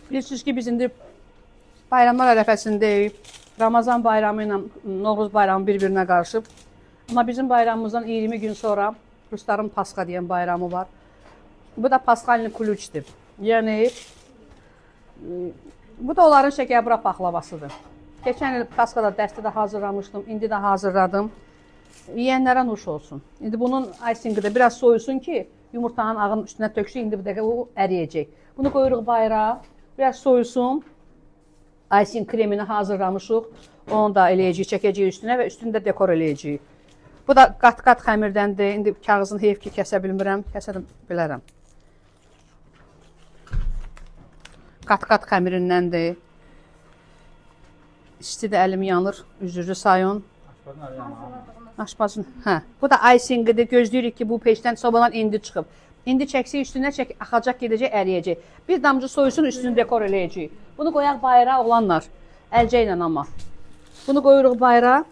Bilirsiniz ki, biz indi bayramlar ərəfəsindəyik. Ramazan bayramı ilə Novruz bayramı bir-birinə qarışıb. Amma bizim bayramımızdan 20 gün sonra Rusların Pasxa deyən bayramı var. Bu da Pasxalni Kluçdir. Yəni, bu da onların şəkərbura paxlavasıdır. Keçən il Pasxada dəsti də hazırlamışdım, indi də hazırladım. Yiyənlərə nuş olsun. İndi bunun aysinqi də biraz soyusun ki, yumurtanın ağının üstünə töksün, indi bir dəqiqə o əriyəcək. Bunu qoyuruq bayrağa, biraz soyusun. Aysin kremini hazırlamışıq. Onu da eləyəcəyik, çəkəcəyik üstünə və üstündə dekor eləyəcəyik. Bu da qat-qat xəmirdəndir. İndi kağızını heyf ki, kəsə bilmirəm, kəsə bilərəm. Qat-qat xəmirindəndir. İstidə əlim yanır, üzrlü sayın. Aşpazın, hə. Bu da aysinqidir. Gözləyirik ki, bu peşdən sobadan indi çıxıb. İndi çəksək üstünə çək, axacaq, gedəcək, əriyəcək. Bir damcı soyusun, üstünü dekor eləyəcəyik. Bunu qoyaq bayrağa olanlar. Əlcə ilə amma. Bunu qoyuruq bayrağa.